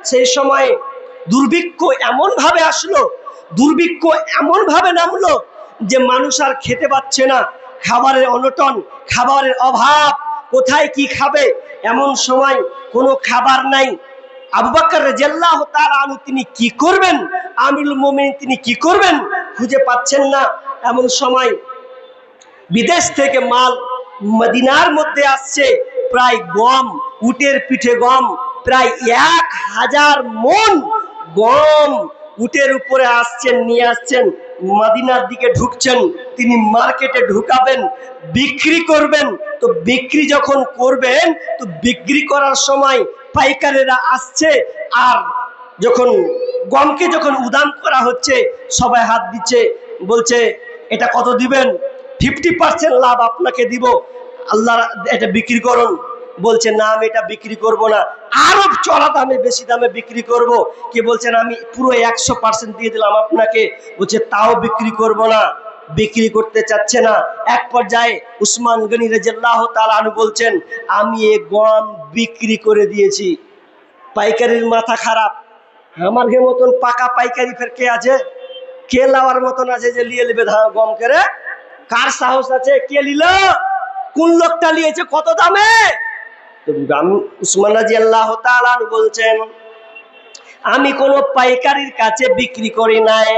সেই সময় দুর্ভিক্ষ এমন ভাবে আসলো, দুর্ভিক্ষ এমন ভাবে নামলো যে মানুষ আর খেতে পাচ্ছে না, খাবারের অনটন, খাবারের অভাব, কোথায় কি খাবে, এমন সময় কোনো খাবার নাই। আবু বকর রাদিয়াল্লাহু তাআলা আনহু তিনি কি করবেন, আমিরুল মুমিনিন তিনি কি করবেন, খুঁজে পাচ্ছেন না। এমন সময় বিদেশ থেকে মাল মদিনার মধ্যে আসছে, প্রায় গম, উটের পিঠে গম, প্রায় 1000 মণ গম উটের উপরে আসছেন, নিয়ে আসছেন, মদিনার দিকে ঢুকছেন। তিনি মার্কেটে ঢুকাবেন, বিক্রি করবেন। তো বিক্রি যখন করবেন, তো বিক্রি করার সময় পাইকারেরা আসছে, আর যখন গমকে যখন উদাম করা হচ্ছে, সবাই হাত দিচ্ছে, বলছে এটা কত দিবেন, 50% লাভ আপনাকে দিব, আল্লাহ এটা বিক্রি করুন। বলছে না, আমি এটা বিক্রি করব না, আরো চড়া দামে, বেশি দামে বিক্রি করব। কে বলছেন আমি পুরো 100% দিয়ে দিলাম আপনাকে, বলছে তাও বিক্রি করব না, বিক্রি করতে চাচ্ছে না। এক পর্যায়ে উসমান গনি রাদিয়াল্লাহু তাআলা আনহু বলছেন আমি এই গম বিক্রি করে দিয়েছি। পাইকারির মাথা খারাপ, আমার গে মতন পাকা পাইকারি ফের কে আছে, কে লাওয়ার মতন আছে যে লিয়ে নেবে গম করে? কার সাহস আছে, কে নিল, কোন লোকটা নিয়েছে, কত দামে? উসমান রাদিয়াল্লাহু তাআলা বলছেন আমি কোন পাইকারির কাছে বিক্রি করি নাই।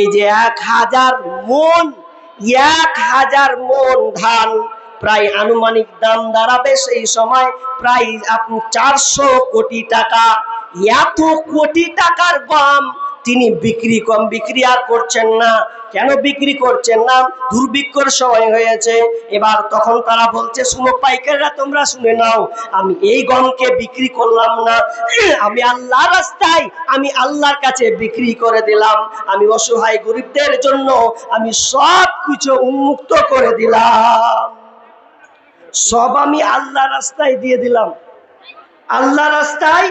এই যে 1000 মণ, 1000 মণ ধান, প্রায় আনুমানিক দাম দাঁড়াবে সেই সময় প্রায় 400 কোটি টাকা। এত কোটি টাকার গম তিনি বিক্রি আর করছেন না। কেন বিক্রি করছেন না? দুর্ভিক্ষর সময় হয়েছে। এবার তখন তারা বলছে শুনো পাইকাররা, তোমরা শুনে নাও, আমি এই গমকে বিক্রি করলাম না, আমি আল্লাহর রাস্তায়, আমি আল্লাহর কাছে বিক্রি করে দিলাম। আমি অসহায় গরিবদের জন্য আমি সব কিছু উন্মুক্ত করে দিলাম, সব আমি আল্লাহর রাস্তায় দিয়ে দিলাম, আল্লাহর রাস্তায়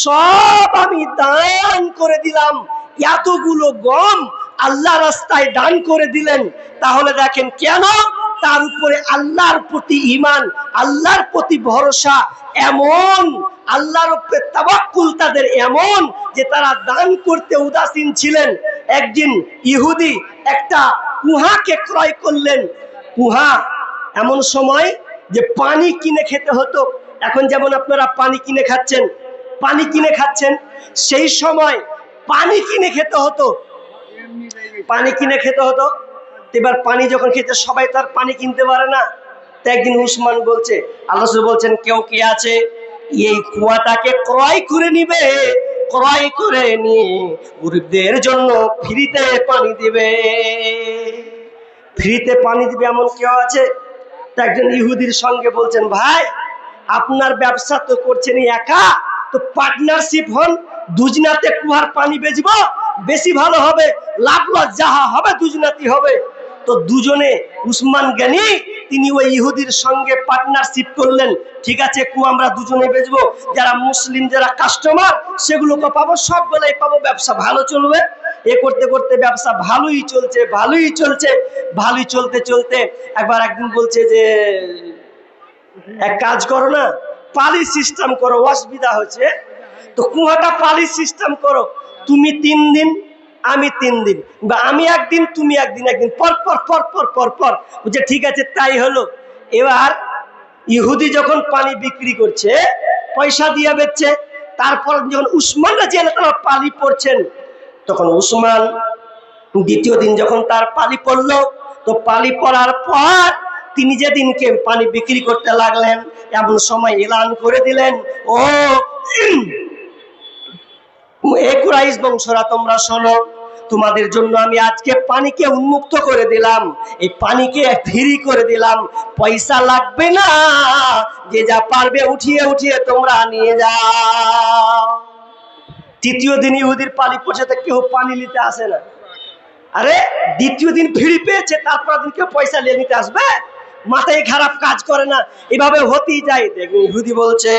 সব আমি দান করে দিলাম। এতগুলো গম আল্লাহ রাস্তায় দান করে দিলেন। তাহলে দেখেন কেন? তার উপরে আল্লাহর প্রতি ঈমান, আল্লাহর প্রতি ভরসা এমন, আল্লাহর উপরে তাওয়াক্কুল তাদের এমন যে তারা দান করতে উদাসীন ছিলেন। একদিন ইহুদি একটা কুহাকে ক্রয় করলেন। কুহা এমন সময় যে পানি কিনে খেতে হতো। এখন যেমন আপনারা পানি কিনে খাচ্ছেন, সেই সময় পানি কিনে খেতে হতো, এবার পানি যখন খেতে, সবাই তার পানি কিনতে পারে না। তো একদিন উসমান বলছে, আল্লাহ রাসূল বলছেন কেউ কি আছে এই কুয়াটাকে ক্রয় করে নিবে, ক্রয় করে নিয়ে গরিবদের জন্য ফ্রিতে পানি দিবে, ফ্রিতে পানি দিবে, এমন কেউ আছে? তো একজন ইহুদির সঙ্গে বলছেন ভাই আপনার ব্যবসা তো করছেন একা, তো পার্টনারশিপ হন, দুজনাতে কুয়ার পানি বেচবো, বেশি ভালো হবে, লাভ লস যাহা হবে দুজনাতেই হবে। তো দুজনে উসমান গনি তিনি ওই ইহুদির সঙ্গে পার্টনারশিপ করলেন। ঠিক আছে, কুয়া আমরা দুজনে বেচবো, যারা মুসলিম যারা কাস্টমার সেগুলোকে পাবো, সবগুলাই পাবো, ব্যবসা ভালো চলবে। এ করতে করতে ব্যবসা ভালোই চলতে চলতে একবার একদিন বলছে যে এক কাজ করো না, পালি সিস্টেম করো, অসুবিধা হচ্ছে, তো কুয়াটা পালি সিস্টেম করো, তুমি 3 দিন আমি 3 দিন, বা আমি একদিন তুমি একদিন, একদিন পর পর পর পর পর পর বুঝে, ঠিক আছে তাই হলো। এবার ইহুদি যখন পানি বিক্রি করছে, পয়সা দিয়ে বেচছে, তারপর যখন উসমান রাদিয়াল্লাহু তাআলা পালি পড়ছেন, তখন উসমান দ্বিতীয় দিন যখন তার পালি পড়লো, তো পালি পড়ার পর তিনি যেদিনকে পানি বিক্রি করতে লাগলেন, এমন সময় এলান করে দিলেন, ও কুরাইশ বংশরা তোমরা শোনো, তোমাদের জন্য আমি আজকে পানিকে উন্মুক্ত করে দিলাম, এই পানিকে ফ্রি করে দিলাম, পয়সা লাগবে না, যে যা পারবে উঠিয়ে উঠিয়ে তোমরা নিয়ে যাও। তৃতীয় দিন ইহুদির পানি পড়ছে, কেউ পানি নিতে আসে না। আরে দ্বিতীয় দিন ফ্রি পেয়েছে, তারপর দিন কেউ পয়সা নিয়ে নিতে আসবে? মাথায় খারাপ কাজ করে না, এভাবে হতেই যায়। দেখুন ইহুদি বলছে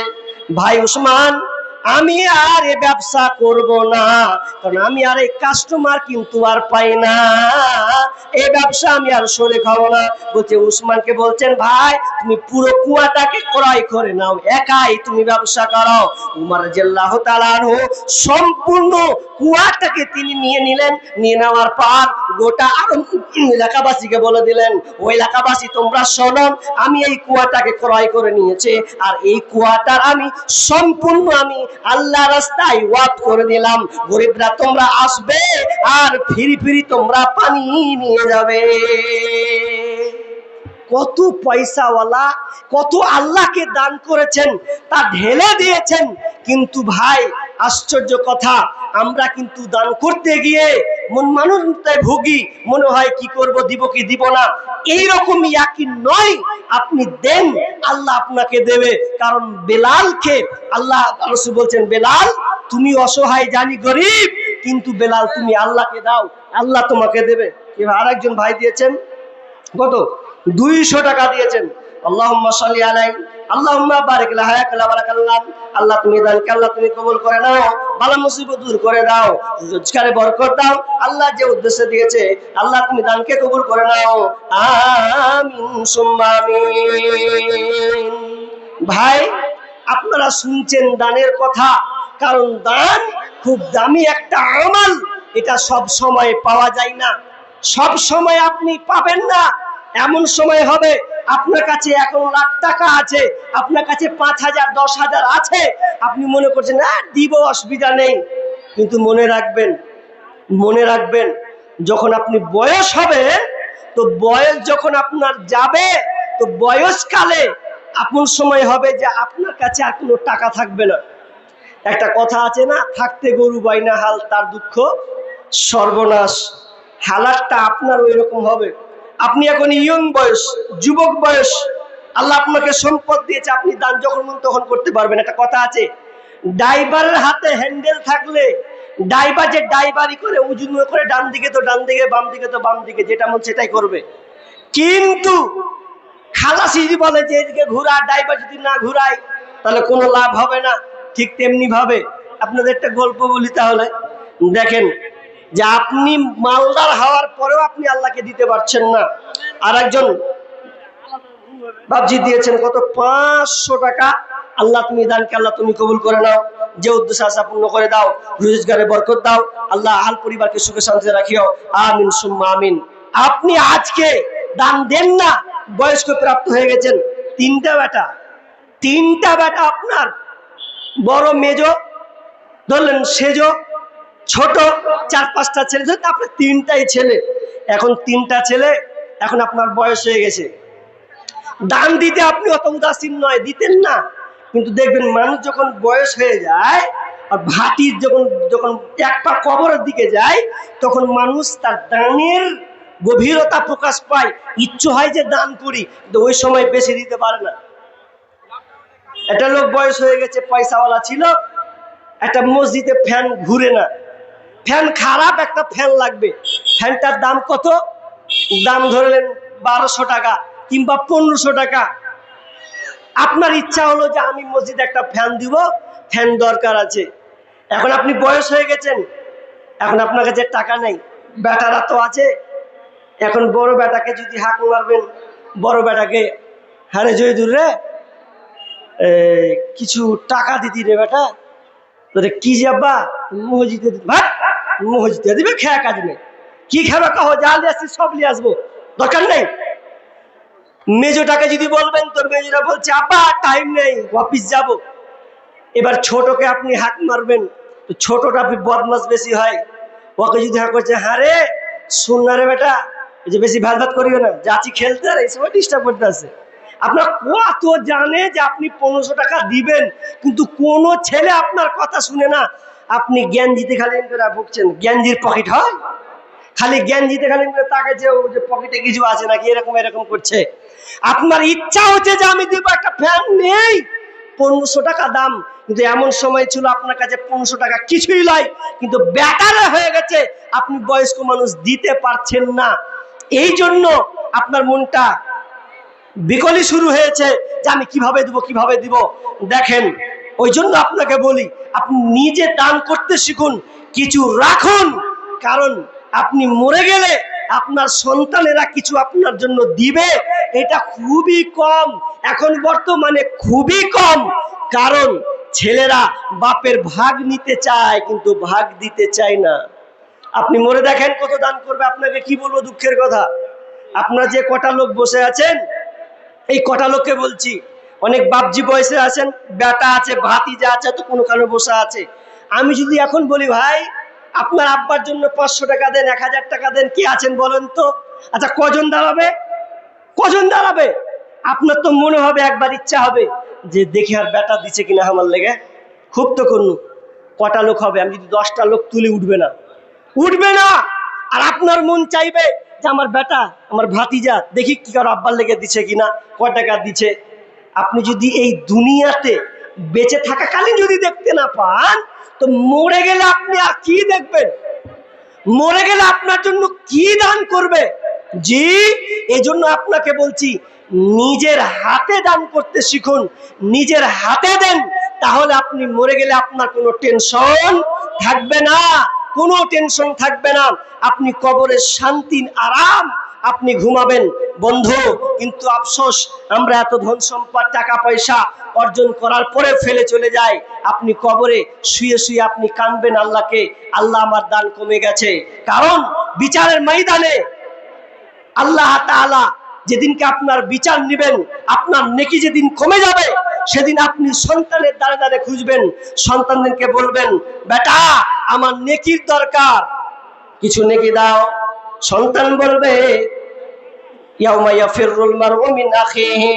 ভাই উসমান, আমি আর এ ব্যবসা করব না, কারণ আমি আর এই কাস্টমার কিন্তু আর পাই না, এই ব্যবসা আমি আর সরে খাবো না। বলছে উসমানকে বলছেন, ভাই তুমি পুরো কুয়াটাকে ক্রয় করে নাও, একাই তুমি ব্যবসা করো। উমর রাদিয়াল্লাহু তাআলা আনহু সম্পূর্ণ কুয়াটাকে তিনি নিয়ে নিলেন। নিয়ে নেওয়ার পর গোটা এলাকাবাসীকে বলে দিলেন, ওই এলাকাবাসী তোমরা শোনো, আমি এই কুয়াটাকে ক্রয় করে নিয়েছি, আর এই কুয়াটার আমি সম্পূর্ণ আমি আল্লাহ রাস্তায় ওয়াক্ফ করে দিলাম। গরিবরা তোমরা আসবে আর ফিরি ফিরি তোমরা পানি নিয়ে যাবে। কত পয়সাওয়ালা, কত আল্লাহকে দান করেছেন, তা ঢেলে দিয়েছেন। কিন্তু ভাই আশ্চর্য কথা, আমরা কিন্তু দান করতে গিয়ে মন মানসিকতায় ভুগি, মনে হয় কি করব, দিব কি দিব না। এইরকমই ইয়াকিন নয়, আপনি দেন আল্লাহ আপনাকে দেবে। কারণ বেলালকে আল্লাহ রাসূল বলছেন, বেলাল তুমি অসহায় জানি গরিব, কিন্তু বেলাল তুমি আল্লাহকে দাও, আল্লাহ তোমাকে দেবে। এবার আরেকজন ভাই দিয়েছেন কত, 200 টাকা দিয়েছেন। আল্লাহুম্মা সাল্লি আলাইহি আল্লাহুম্মা বারিক লাহা বারাকাল্লাহ। আল্লাহ তুমি দানকে আল্লাহ তুমি কবুল করে নাও, বালা মুসিবত দূর করে দাও, রোজগারে বরকত দাও। আল্লাহ যে উদ্দেশ্যে দিয়েছে আল্লাহ তুমি দানকে কবুল করে নাও, আমিন সুম্মা আমিন। ভাই আপনারা শুনছেন দানের কথা, কারণ দান খুব দামি একটা আমল, এটা সব সময় পাওয়া যায় না, সব সময় আপনি পাবেন না। এমন সময় হবে আপনার কাছে 1 লাখ টাকা আছে, আপনার কাছে 5,000 10,000 আছে, আপনি মনে করছেন না দিব, অসুবিধা নেই। কিন্তু মনে রাখবেন যখন আপনি বয়স হবে, তো বয়স যখন আপনার যাবে, তো বয়সকালে আপন সময় হবে যে আপনার কাছে আর কোনো টাকা থাকবে না। একটা কথা আছে না, থাকতে গরু বাইনা হাল, তার দুঃখ সর্বনাশ। হালাতটা আপনার ওই রকম হবে। আপনি এখন ইয়ং বয়স, যুবক বয়স, আল্লাহ আপনাকে সম্পদ দিয়েছে, আপনি দান যখন মন তখন করতে পারবেন। একটা কথা আছে, ড্রাইভারের হাতে হ্যান্ডেল থাকলে ড্রাইভার যে ড্রাইভারি করে, উজু করে ডান দিকে তো ডান দিকে, বাম দিকে তো বাম দিকে, যেটা মন সেটাই করবে। কিন্তু খালাসি যদি বলে যে এদিকে ঘুরা, ড্রাইভার যদি না ঘুরায়, তাহলে কোনো লাভ হবে না। ঠিক তেমনি ভাবে আপনাদের একটা গল্প বলি তাহলে। দেখেন যে আপনি মালদার হওয়ার পরেও আপনি আল্লাহকে দিতে পারছেন না। আর একজন বাবজি দিয়েছেন কত, 500 টাকা। আল্লাহ তুমি দানকে আল্লাহ তুমি কবুল করে নাও, যে উদ্দেশ্য আছে পূর্ণ করে দাও, রোজগারে বরকত দাও, আল্লাহ আল পরিবারকে সুখে শান্তিতে রাখিও, আমিন সুম্মা আমিন। আপনি আজকে দান দেন না, বয়স্ক প্রাপ্ত হয়ে গেছেন, 3টা বেটা আপনার, বড় মেজো ধরলেন, সেজো ছোট, 4-5টা ছেলে, আপনার 3টাই ছেলে। এখন 3টা ছেলে, এখন আপনার বয়স হয়ে গেছে। দান দিতে আপনি অত উদাসীন নয়, দিতেন না। কিন্তু দেখবেন মানুষ যখন বয়স হয়ে যায় আর ভাটির যখন এক পা কবরের দিকে যায়, তখন মানুষ তার দানের গভীরতা প্রকাশ পায়, ইচ্ছে হয় যে দান করি, কিন্তু ওই সময় বেশি দিতে পারে না। একটা লোক বয়স হয়ে গেছে, পয়সাওয়ালা ছিল, একটা মসজিদে ফ্যান ঘুরে না, ফ্যান খারাপ, একটা ফ্যান লাগবে। ফ্যানটার দাম কত? দাম ধরলেন 1200 টাকা কিংবা 1500 টাকা। আপনার ইচ্ছা হলো যে আমি মসজিদে একটা ফ্যান দিব, ফ্যান দরকার আছে। এখন আপনি বয়স হয়ে গেছেন, এখন আপনার কাছে টাকা নেই, বেটারা তো আছে। এখন বড় বেটাকে যদি হাঁক মারবেন, বড় বেটাকে, হারে জয়দুর রে, কিছু টাকা দিতি রে বেটা, তোরে কি যাবা মসজিদে মসজিদে দিবে, খেয়া কাজ নেই, কি খাবে কহ, যা লিয়ে আসছি সব লিয়ে আসবো, দরকার নেই। মেজোটাকে যদি বলবেন, তোর মেজোটা বলছে আব্বা টাইম নেই, অফিস যাব। এবার ছোটকে আপনি হাঁক মারবেন, তো ছোটটা বদমাস বেশি হয়, ওকে যদি হাঁক করছে, হ্যাঁ রে শুন না রে বেটা, যে বেশি ভাত করিও না, যাচ্ছি খেলতে, আর এই সময় ডিস্টার্ব করতে আছে। আপনার কত জানে যে আপনি 1500 টাকা দিবেন, কিন্তু কোনো ছেলে আপনার কথা শুনে না। আপনি জ্ঞানজিতে খালি করে ভুগছেন, জ্ঞানজির পকেট হয়, খালি জ্ঞানজিতে খালি করে তাকাচ্ছে, ও যে পকেটে কিছু আছে নাকি, এরকম করছে। আপনার ইচ্ছা হচ্ছে যে আমি দিব, একটা ফ্যান নেই, 1500 টাকা দাম, কিন্তু এমন সময় ছিল আপনার কাছে 1500 টাকা কিছুই নয়, কিন্তু ব্যাটারে হয়ে গেছে, আপনি বয়স্ক মানুষ দিতে পারছেন না। এই জন্য আপনার মনটা বিকলি শুরু হয়েছে যে আমি কিভাবে দিব। দেখেন ওই জন্য আপনাকে বলি, আপনি নিজে দান করতে শিখুন, কিছু রাখুন। কারণ আপনি মরে গেলে আপনার সন্তানেরা কিছু আপনার জন্য দিবে, এটা খুবই কম, এখন বর্তমানে খুবই কম। কারণ ছেলেরা বাপের ভাগ নিতে চায় কিন্তু ভাগ দিতে চায় না। আপনি মরে দেখেন কত দান করবে। আপনাকে কি বলবো, দুঃখের কথা, আপনারা যে কটা লোক বসে আছেন, এই কটা লোককে বলছি, অনেক বাপজি বয়সে আছেন, বেটা আছে, ভাতিজা আছে, তো কোনোখানে বসে আছে। আমি যদি এখন বলি ভাই আপনার আব্বার জন্য 500 টাকা দেন, 1000 টাকা দেন, কে আছেন বলেন তো? আচ্ছা কজন দাঁড়াবে? কজন দাঁড়াবে? আপনার তো মনে হবে, একবার ইচ্ছা হবে যে দেখি আর বেটা দিচ্ছে কিনা আমার লেগে, খুব তো করুন। কটা লোক হবে? আমি যদি 10টা লোক তুলে উঠবে না, উঠবে না। আর আপনার মন চাইবে যে আমার বেটা, আমার ভাতিজা দেখি কি কারো আব্বার লেগে দিচ্ছে কিনা, কয় টাকা দিচ্ছে। আপনি যদি এই দুনিয়াতে বেঁচে থাকাকালীন যদি দেখতে না পান, তো মরে গেলে আপনি আর কি দেখবেন? মরে গেলে আপনার জন্য কি দান করবে? জি, এজন্য আপনাকে বলছি, নিজের হাতে দান করতে শিখুন, নিজের হাতে দেন, তাহলে আপনি মরে গেলে আপনার কোনো টেনশন থাকবে না, কোনো টেনশন থাকবে না। আপনি কবরের শান্তি আরাম আপনি ঘুমাবেন বন্ধু। কিন্তু আফসোস, আমরা এত ধন সম্পদ টাকা পয়সা অর্জন করার পরে ফেলে চলে যাই। আপনি কবরে শুয়ে শুয়ে আপনি কাঁদবেন আল্লাহকে, আল্লাহ আমার দান কমে গেছে। কারণ বিচারের ময়দানে আল্লাহ তাআলা যেদিনকে আপনার বিচার নেবেন, আপনার নেকি যেদিন কমে যাবে, সেদিন আপনি সন্তানের দ্বারে দ্বারে খুঁজবেন, সন্তানদেরকে বলবেন বেটা আমার নেকির দরকার, কিছু নেকি দাও। সন্তান বলবে ইয়াউমা ইয়াফিরুল মারউ মিন আখিহি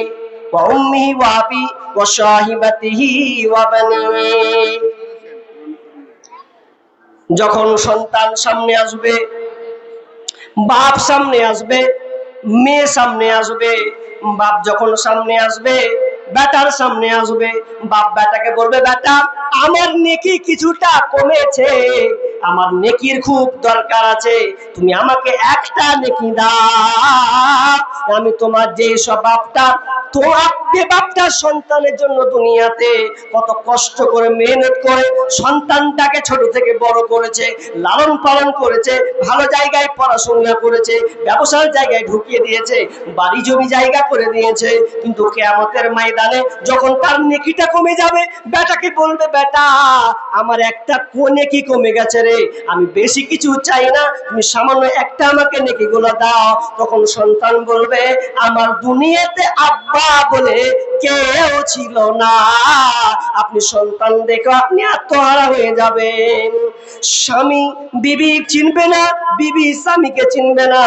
ওয়া উম্মিহি ওয়া আবি ওয়া সাহিবাতিহি ওয়া বানিহি। যখন সন্তান সামনে আসবে, বাপ সামনে আসবে, মেয়ে সামনে আসবে। বাপ যখন সামনে আসবে, বেটার সামনে আসবে, বাপ বেটাকে বলবে বেটা আমার নেকি কিছুটা কমেছে, আমার নেকির খুব দরকার আছে, তুমি আমাকে একটা নেকি দাও। আমি তোমার যে স্বভাবটা, তোমার যে বাপটা সন্তানের জন্য দুনিয়াতে কত কষ্ট করে মেহনত করে সন্তানটাকে ছোট থেকে বড় করেছে, লালন পালন করেছে, ভালো জায়গায় পড়াশোনা করেছে, ব্যবসার জায়গায় ঢুকিয়ে দিয়েছে, বাড়ি জমি জায়গা করে দিয়েছে, কিন্তু কিয়ামতের ময়দানে যখন তার নেকিটা কমে যাবে, বেটাকে বলবে বেটা আমার একটা নেকি কমে গেছে রে, আমি বেশি কিছু চাই না, তুমি সামান্য একটা আমাকে নেকিগুলো দাও। তখন সন্তান বলবে আমার দুনিয়াতে আব্বা বলে কেউ ছিল না। আপনি সন্তান দেখো আপনি আত্মহারা হয়ে যাবেন। স্বামী বিবি চিনবে না, বিবি স্বামীকে চিনবে না,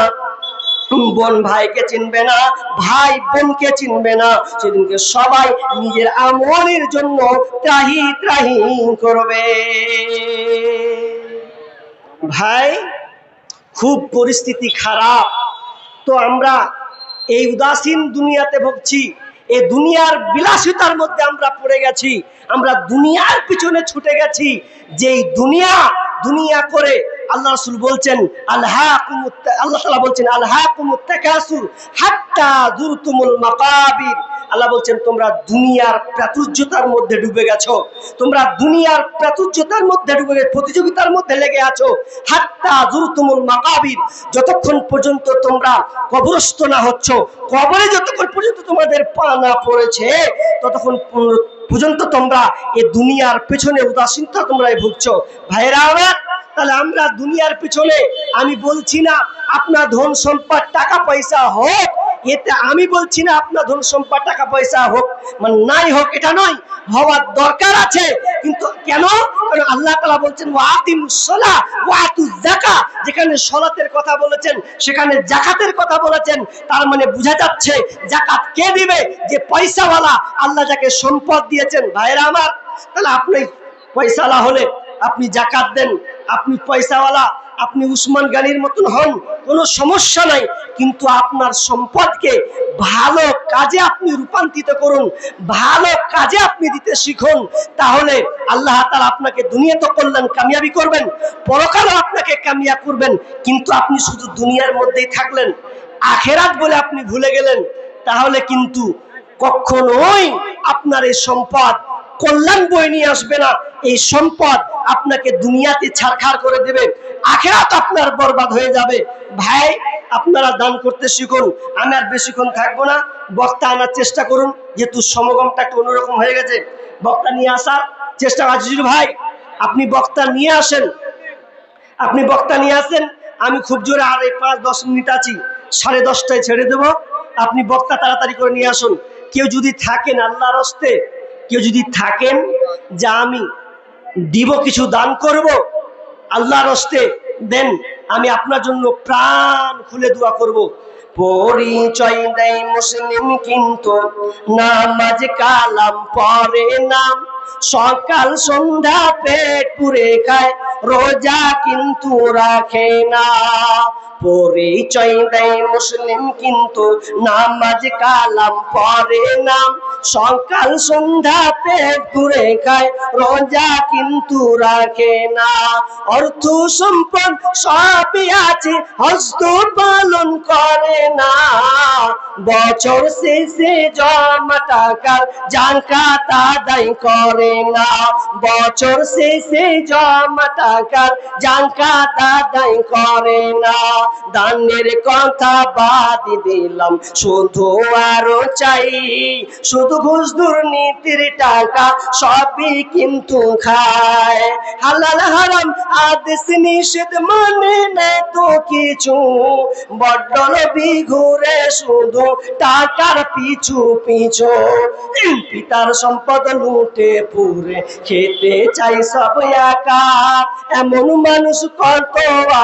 বোন ভাইকে চিনবে না, ভাই বোনকে চিনবে না। সেদিনকে সবাই নিজের আমলের জন্য ত্রাহি ত্রাহি করবে। ভাই খুব পরিস্থিতি খারাপ, তো আমরা এই উদাসীন দুনিয়াতে ভুগছি, এই দুনিয়ার বিলাসিতার মধ্যে আমরা পড়ে গেছি, আমরা দুনিয়ার পিছনে ছুটে গেছি। যেই দুনিয়া দুনিয়া করে আল্লাহ রাসূল বলছেন আল্লাহ তাআলা বলছেন আলহাকুমুত তাকাসুর হাত্তা যুরতুমুল মাকাবির। আল্লাহ বলছেন তোমরা দুনিয়ার প্রাচুর্যতার মধ্যে ডুবে গেছো, তোমরা দুনিয়ার প্রাচুর্যতার মধ্যে ডুবে গেছো, প্রতিযোগিতার মধ্যে লেগে আছো। হাত্তা যুরতুমুল মাকাবির, যতক্ষণ পর্যন্ত তোমরা কবরস্থ না হচ্ছ, কবরে যতক্ষণ পর্যন্ত তোমাদের পা না পড়েছে, ততক্ষণ পর্যন্ত তোমরা এই দুনিয়ার পেছনে উদাসীনতা তোমরা ভুগছো। ভাইরা আমার, তাহলে আমরা দুনিয়ার পিছনে, আমি বলছি না আপনার ধন সম্পদ টাকা পয়সা হোক, এতে আমি বলছি না আপনার ধন সম্পদ টাকা পয়সা হোক মানে নাই হোক, এটা নয়, হওয়ার দরকার আছে। কিন্তু কেন? কারণ আল্লাহ তাআলা বলছেন ওয়াতিমুস সালাহ ওয়াতুজ যাকাত, যেখানে সালাতের কথা বলেছেন সেখানে যাকাতের কথা বলেছেন। তার মানে বোঝা যাচ্ছে যাকাত কে দিবে? যে পয়সাওয়ালা, আল্লাহ যাকে সম্পদ দিয়েছেন। ভাইরা আমার, তাহলে আপনি পয়সাওয়ালা হলে আপনি যাকাত দেন, আপনি পয়সাওয়ালা, আপনি উসমান গানির মতন হন, কোনো সমস্যা নাই, কিন্তু আপনার সম্পদকে ভালো কাজে আপনি রূপান্তরিত করুন, ভালো কাজে আপনি দিতে শিখুন। তাহলে আল্লাহ তাআলা আপনাকে দুনিয়াতে কল্যাণ কামিয়াবি করবেন, পরকালে আপনাকে কামিয়াব করবেন। কিন্তু আপনি শুধু দুনিয়ার মধ্যেই থাকলেন, আখিরাত বলে আপনি ভুলে গেলেন, তাহলে কিন্তু কখনোই আপনার এই সম্পদ কল্যাণ বয়ে নিয়ে আসবে না। এই সম্পদ আপনাকে দুনিয়াতে ছারখার করে দেবে, আখিরাত আপনার বরবাদ হয়ে যাবে। ভাই, আপনারা দান করতে শিখুন। আমি আর বেশিক্ষণ থাকবো না, বক্তা আনার চেষ্টা করুন, যেহেতু সমাগমটা একটু অন্যরকম হয়ে গেছে। বক্তা নিয়ে আসার চেষ্টা, আজিজুর ভাই আপনি বক্তা নিয়ে আসেন, আপনি বক্তা নিয়ে আসেন। আমি খুব জোরে আর এই 5-10 মিনিট আছি, 10:30টায় ছেড়ে দেবো। আপনি বক্তা তাড়াতাড়ি করে নিয়ে আসুন। কেউ যদি থাকেন আল্লাহর হস্তে, কেউ যদি থাকেন যে আমি দিব, কিছু দান করব, আল্লাহর হস্তে দেন, আমি আপনার জন্য প্রাণ খুলে দোয়া করব। পরিচয় দেয় মুসলিম কিন্তু নামাজ কালাম পড়ে না, সকাল সন্ধ্যা পেট পুরে খায়, রোজা কিন্তু রাখে না। পরিচয় দেয় মুসলিম কিন্তু নামাজ কালাম পড়ে না, সকাল সন্ধ্যা পেট পুরে খায়, রোজা কিন্তু রাখে না। অর্থ সম্পদ সবই আছে, হস্ত পালন করে না, বছর শেষে জমা টাকার জাকাত আদায় করে না, বছর শেষে জমা টাকার জাকাত আদায় করে না। দানের কথা বাদ দিলাম, শুধু আরো চাই, শুধু ঘুষ দুর্নীতির টাকা সবই কিন্তু খায়। হালাল হারাম আদেশ নিষেধ মানে না তো কিছু, বড্ড লোভী ঘুরে শুধু টাকার পিছু পিছু, পিতার সম্পদ লুটে পুরে খেতে চাই সব একা। এমন মানুষ কত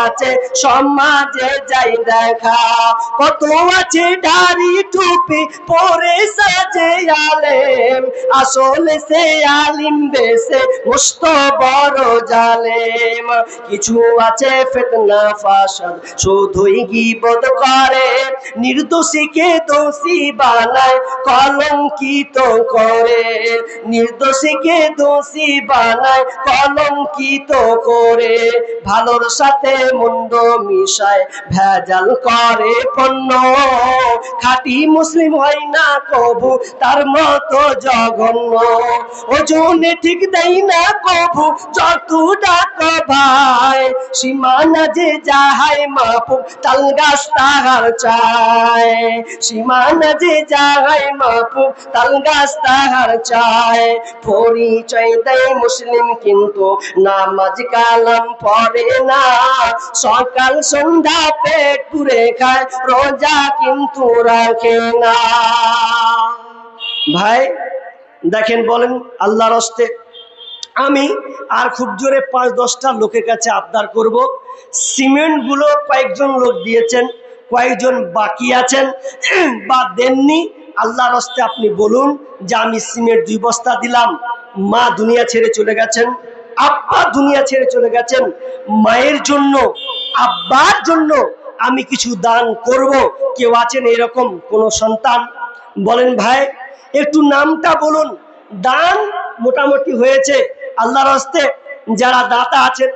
আছে সমাজে যাই দেখা, কত আছে দাড়ি টুপি পরে সাজে আলেম, আসলে সে আলিম বেশে মস্ত বড় জালেম। কিছু আছে ফিতনা ফাসাদ শুধুই গীবত করে, নির্দোষীকে দোষী বানায় কলঙ্কিত করে, নির্দোষীকে দোষী বানায় কলঙ্কিত করে, ভালোর সাথে মন্দ মিশায় ভেজাল করে পণ্য, খাঁটি মুসলিম হয় না কবু তার মতো জঘন্য, ওজনে ঠিক দেয় না কবু যত টাকা ভাই, সীমানা যে যাহাই মাপুক তাল গাছ তাহার চায়, সীমানা যে যাহাই মাপুক তাল গাছ তাহার চায়। পরিচয় দেয় মুসলিম কিন্তু নামাজ কালাম পড়ে না, সকাল সন্ধ্যা পেট পুরে খায়, রোজা কিন্তু রাখে না। ভাই দেখেন, বলেন আল্লাহর হস্তে আমি আর খুব জোরে 5-10টা লোকের কাছে আবদার করব। সিমেন্ট গুলো কয়েকজন লোক দিয়েছেন, কয়েকজন বাকি আছেন বা দেননি, আল্লাহর হস্তে আপনি বলুন যে আমি সিমেন্ট 2 বস্তা দিলাম। মা দুনিয়া ছেড়ে চলে গেছেন, আব্বা দুনিয়া ছেড়ে চলে গেছেন, মায়ের জন্য আব্বার জন্য আমি কিছু দান করব। কেউ আছেন এরকম কোন সন্তান? বলেন ভাই, একটু নামটা বলুন। দান মোটামুটি হয়েছে আল্লাহর হস্তে। যারা দাতা আছেন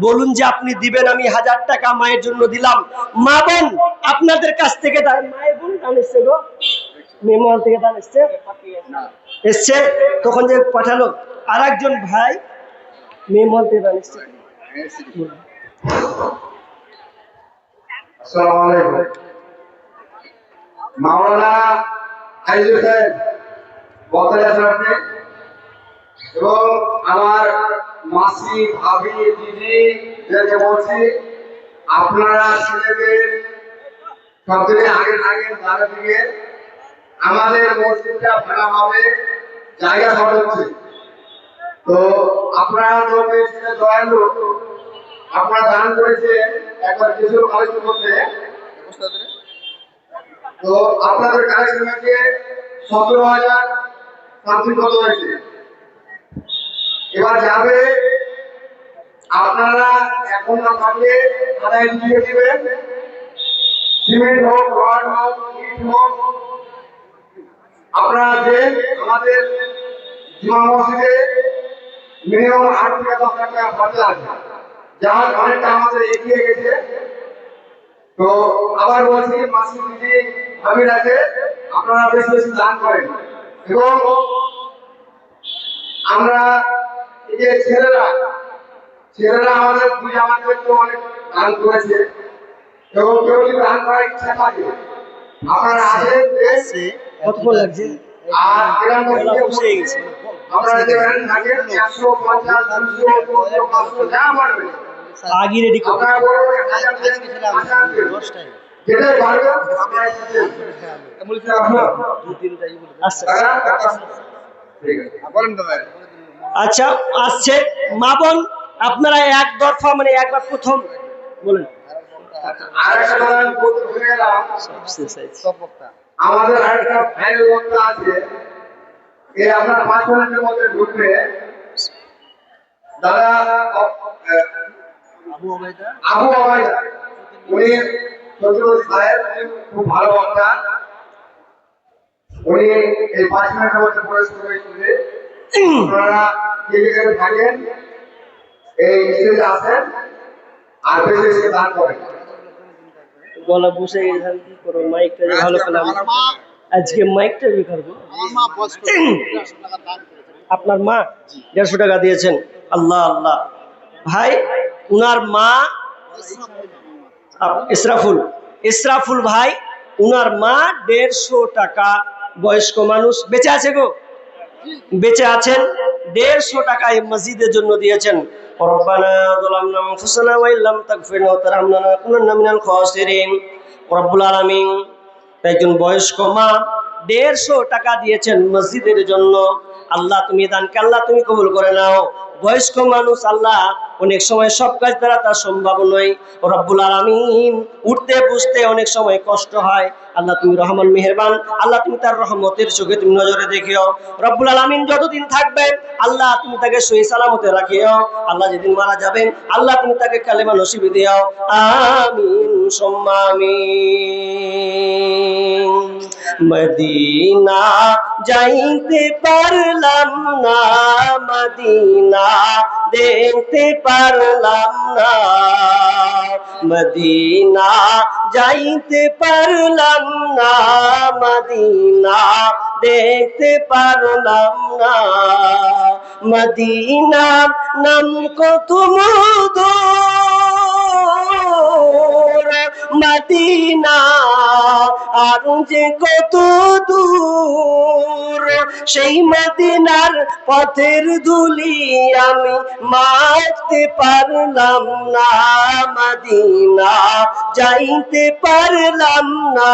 বলুন যে আপনি দিবেন, আমি 1000 টাকা মায়ের জন্য দিলাম। মা বোন আপনাদের কাছ থেকে মায়ের বোন দান এসছে গো, মেমোয়াল থেকে দান এসছে, এসছে তখন যে পাঠালো আর একজন ভাই মেমোয়াল থেকে দান এসছে। আসসালামু আলাইকুম। মাওলানা আইজুল সাহেব বক্তব্য রাখবেন এবং আমার মাসি ভাবি দিদিদেরকে বলছি, আপনারা ছেলেদের সবথেকে আগে দাঁড়া থেকে আমাদের মসজিদটা ভালোভাবে জায়গা শর্ট হচ্ছে, তো আপনারা লোকে সেটা দয়ালু, আপনারা দান করেছেন একবার কিছু কালেকশন করতে, তো আপনাদের কালেকশন হয়েছে 17,000 সামথিং কত হয়েছে। এবার যাবে, আপনারা এখন না থাকলে আদায় দিয়ে দিবেন, সিমেন্ট হোক, রড হোক, ইট হোক, আপনারা দেন। আমাদের জুমা মসজিদে মিনিমাম 8 থেকে 10 লাখ টাকা খরচা আছে, যার অনেকটা আমাদের এগিয়ে গেছে। তো আবার বলছি, মাসি দিদি ভাবির আছে, আপনারা বেশি বেশি দান করেন এবং আমরা এই যে ছেলেরা আমাদের দুই আমাদের তো অনেক দান করেছে এবং কেউ যদি দান করার ইচ্ছা থাকে আপনারা আসেন কতক্ষণ লাগছে? আর এরকম বেলা বসে গেছে। আমরা যে থাকেন 150 200 500 যা পারবে আগে রেডি করো। আপনারা বলবেন 1000 দেন 1000 দেন যেটাই পারবেন আমরা এসেছি আচ্ছা ঠিক আছে বলেন দাদা আচ্ছা আসছে মা বোন আপনারা এক দরফা মানে একবার প্রথম বলেন। আর একটা কথা আমি বলতে ভুলে গেলাম আমাদের আরেকটা ফাইনাল বক্তা আছে এই আপনার 5 মিনিটের মধ্যে ঢুকবে দাদা আবু ওবায়দা উনি চতুর্থ সাহেব খুব ভালো বক্তা উনি এই 5 মিনিটের মধ্যে প্রবেশ করবে আপনারা যে যেখানে থাকেন এই স্টেজে আসেন আর বেশি বেশি দান করেন গলা বসে গেছে কি করো মাইকটা যে ভালো পেলাম আজকে মাইকটা বেকার গো। আপনার মা 150 টাকা দিয়েছেন আল্লাহ আল্লাহ ভাই উনার মা ইসরাফুল ভাই উনার মা 150 টাকা বয়স্ক মানুষ বেঁচে আছে গো বেঁচে আছেন 150 টাকা এই মসজিদের জন্য দিয়েছেন রব্বানা যালামনা আনফুসানা ওয়া ইল্লাম তাগফির ওয়া তারহামনা লানাকুনান্না মিনাল খাসিরিন রব্বুল আলামিন একজন বয়স্ক মা 150 টাকা দিয়েছেন মসজিদের জন্য আল্লাহ তুমি দানকে আল্লাহ তুমি কবুল করে নাও বয়স্ক মানুষ আল্লাহ অনেক সময় সব কাজ দ্বারা তার সম্ভব নয় রব্বুল আলামিন উঠতে বসতে অনেক সময় কষ্ট হয় আল্লাহ তুমি রহমান মেহেরবান আল্লাহ তুমি তার রহমতের চোখে তুমি নজরে দেখিও রব্বুল আলামিন যতদিন থাকবেন আল্লাহ তুমি তাকে সহি সালামতে রাখিও আল্লাহ যেদিন মারা যাবেন আল্লাহ তুমি তাকে কালেমা নসিব দিও আমিন সুম্মা আমিন মদিনা যাইতে পারলাম না মদিনা দেখতে পারলাম না মদিনা যাইতে পারলাম না মদিনা দেখতে পারলাম না মদিনা নাম কত মধুর মদিনা আর যে কত দূর সেই মদিনার পথের ধুলি আমি মাখতে পারলাম না মদিনা যাইতে পারলাম না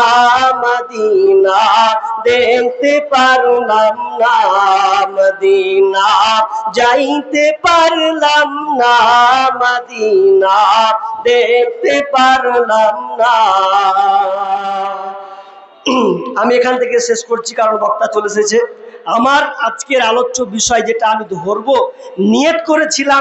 মদিনা দেখতে পারলাম না মদিনা যাইতে পারলাম না মদিনা দেখতে পারলাম না আমি এখান থেকে শেষ করছি কারণ বক্তা চলে এসেছে আমার আজকের আলোচ্য বিষয় যেটা আমি ধরবো নিয়ত করেছিলাম